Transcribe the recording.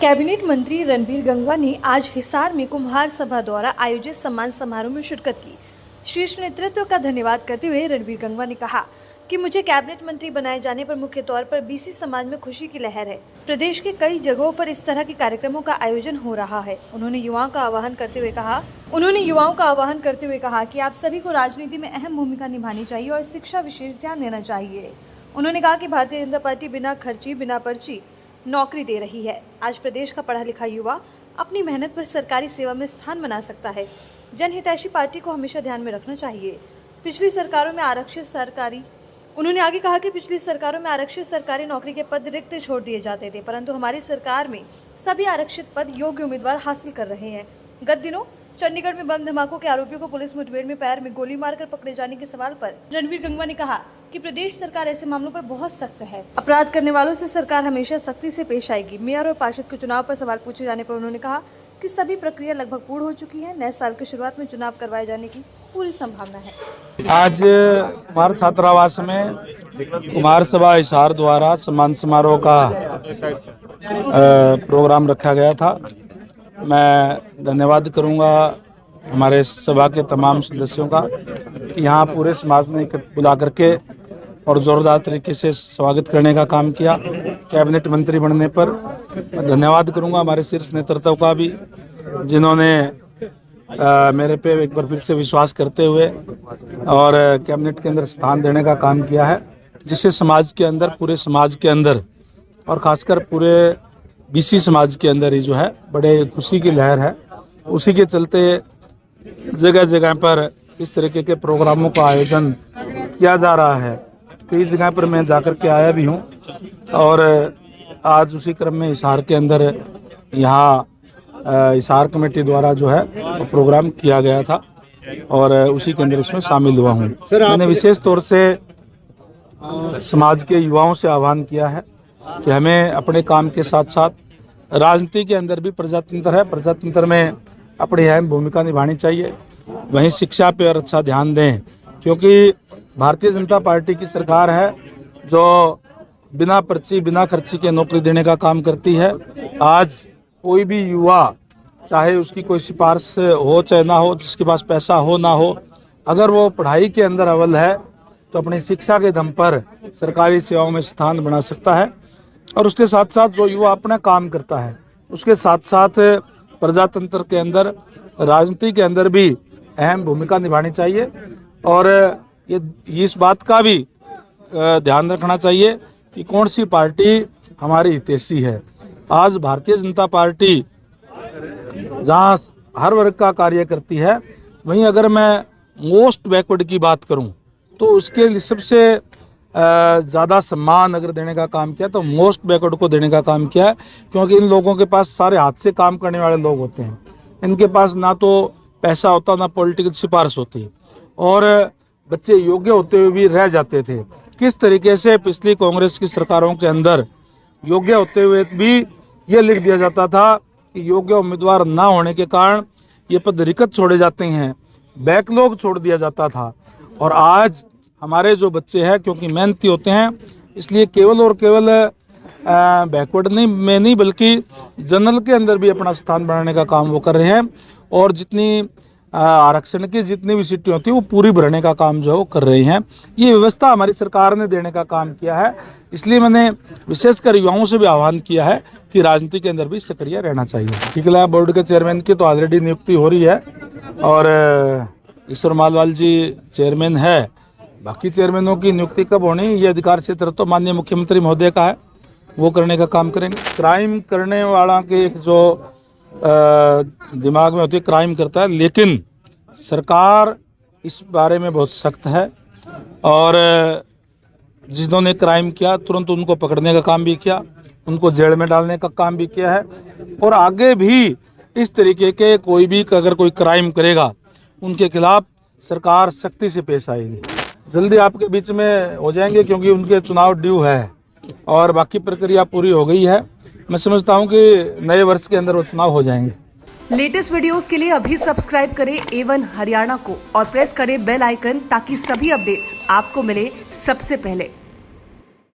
Cabinet मंत्री रणबीर गंगवा ने आज हिसार में कुम्हार सभा द्वारा आयोजित सम्मान समारोह में शिरकत की। शीर्ष नेतृत्व का धन्यवाद करते हुए रणबीर गंगवा ने कहा कि मुझे कैबिनेट मंत्री बनाए जाने पर मुख्य तौर पर बीसी समाज में खुशी की लहर है। प्रदेश के कई जगहों पर इस तरह के कार्यक्रमों का आयोजन हो रहा है। उन्होंने युवाओं का आह्वान करते हुए कहा कि आप सभी को राजनीति में अहम भूमिका निभानी चाहिए और शिक्षा विशेष ध्यान देना चाहिए। उन्होंने कहा कि भारतीय जनता पार्टी बिना खर्ची बिना पर्ची नौकरी दे रही है। आज प्रदेश का पढ़ा लिखा युवा अपनी मेहनत पर सरकारी सेवा में स्थान बना सकता है। जनहितैषी पार्टी को हमेशा ध्यान में रखना चाहिए। पिछली सरकारों में आरक्षित सरकारी नौकरी के पद रिक्त छोड़ दिए जाते थे, परंतु हमारी सरकार में सभी आरक्षित पद योग्य उम्मीदवार हासिल कर रहे हैं। गत दिनों चंडीगढ़ में बम धमाकों के आरोपियों को पुलिस मुठभेड़ में पैर में गोली मारकर पकड़े जाने के सवाल पर रणबीर गंगवा ने कहा कि प्रदेश सरकार ऐसे मामलों पर बहुत सख्त है। अपराध करने वालों से सरकार हमेशा सख्ती से पेश आएगी। मेयर और पार्षद के चुनाव पर सवाल पूछे जाने पर उन्होंने कहा कि सभी प्रक्रिया लगभग पूर्ण हो चुकी है। नए साल की शुरुआत में चुनाव करवाए जाने की पूरी संभावना है। आज कुमार छात्रावास में कुमार सभा हिसार द्वारा सम्मान समारोह का प्रोग्राम रखा गया था। मैं धन्यवाद करूंगा हमारे सभा के तमाम सदस्यों का कि यहाँ पूरे समाज ने बुला करके और जोरदार तरीके से स्वागत करने का काम किया। कैबिनेट मंत्री बनने पर मैं धन्यवाद करूंगा हमारे शीर्ष नेतृत्व का भी, जिन्होंने मेरे पे एक बार फिर से विश्वास करते हुए और कैबिनेट के अंदर स्थान देने का काम किया है, जिससे समाज के अंदर, पूरे समाज के अंदर और खासकर पूरे बीसी समाज के अंदर ही जो है बड़े खुशी की लहर है। उसी के चलते जगह जगह पर इस तरीके के प्रोग्रामों का आयोजन किया जा रहा है। कई जगह पर मैं जाकर के आया भी हूँ और आज उसी क्रम में हिसार के अंदर यहाँ हिसार कमेटी द्वारा जो है प्रोग्राम किया गया था और उसी के अंदर इसमें शामिल हुआ हूँ। मैंने विशेष तौर से समाज के युवाओं से आह्वान किया है कि हमें अपने काम के साथ साथ राजनीति के अंदर भी प्रजातंत्र है, प्रजातंत्र में अपनी अहम भूमिका निभानी चाहिए। वहीं शिक्षा पे और अच्छा ध्यान दें, क्योंकि भारतीय जनता पार्टी की सरकार है जो बिना पर्ची बिना खर्ची के नौकरी देने का काम करती है। आज कोई भी युवा, चाहे उसकी कोई सिफारिश हो चाहे ना हो, जिसके पास पैसा हो ना हो, अगर वो पढ़ाई के अंदर अव्वल है तो अपनी शिक्षा के दम पर सरकारी सेवाओं में स्थान बना सकता है। और उसके साथ साथ जो युवा अपना काम करता है, उसके साथ साथ प्रजातंत्र के अंदर, राजनीति के अंदर भी अहम भूमिका निभानी चाहिए। और ये इस बात का भी ध्यान रखना चाहिए कि कौन सी पार्टी हमारी हितैषी है। आज भारतीय जनता पार्टी जहाँ हर वर्ग का कार्य करती है, वहीं अगर मैं मोस्ट बैकवर्ड की बात करूं तो उसके लिए सबसे ज़्यादा सम्मान अगर देने का काम किया तो मोस्ट बैकवर्ड को देने का काम किया है, क्योंकि इन लोगों के पास सारे हाथ से काम करने वाले लोग होते हैं। इनके पास ना तो पैसा होता, ना पॉलिटिकल सिफारिश होती, और बच्चे योग्य होते हुए भी रह जाते थे। किस तरीके से पिछली कांग्रेस की सरकारों के अंदर योग्य होते हुए भी ये लिख दिया जाता था कि योग्य उम्मीदवार ना होने के कारण ये पद रिक्त छोड़े जाते हैं, बैकलॉग छोड़ दिया जाता था। और आज हमारे जो बच्चे हैं, क्योंकि मेहनती होते हैं, इसलिए केवल और केवल बैकवर्ड में नहीं बल्कि जनरल के अंदर भी अपना स्थान बनाने का काम वो कर रहे हैं। और जितनी आरक्षण की जितनी भी सीटें होती है वो पूरी भरने का काम जो है वो कर रहे हैं। ये व्यवस्था हमारी सरकार ने देने का काम किया है। इसलिए मैंने विशेषकर युवाओं से भी आह्वान किया है कि राजनीति के अंदर भी सक्रिय रहना चाहिए। टिकला बोर्ड के चेयरमैन की तो ऑलरेडी नियुक्ति हो रही है और ईश्वर मालवाल जी चेयरमैन है। बाकी चेयरमैनों की नियुक्ति कब होनी, ये अधिकार क्षेत्र तो माननीय मुख्यमंत्री महोदय का है, वो करने का काम करेंगे। क्राइम करने वाला के एक जो दिमाग में होती है, क्राइम करता है, लेकिन सरकार इस बारे में बहुत सख्त है और जिन्होंने क्राइम किया तुरंत उनको पकड़ने का काम भी किया, उनको जेल में डालने का काम भी किया है। और आगे भी इस तरीके के कोई भी अगर कोई क्राइम करेगा उनके खिलाफ सरकार सख्ती से पेश आएगी। जल्दी आपके बीच में हो जाएंगे, क्योंकि उनके चुनाव ड्यू है और बाकी प्रक्रिया पूरी हो गई है। मैं समझता हूं कि नए वर्ष के अंदर वो चुनाव हो जाएंगे। लेटेस्ट वीडियोस के लिए अभी सब्सक्राइब करें A1 हरियाणा को और प्रेस करें बेल आइकन, ताकि सभी अपडेट्स आपको मिले सबसे पहले।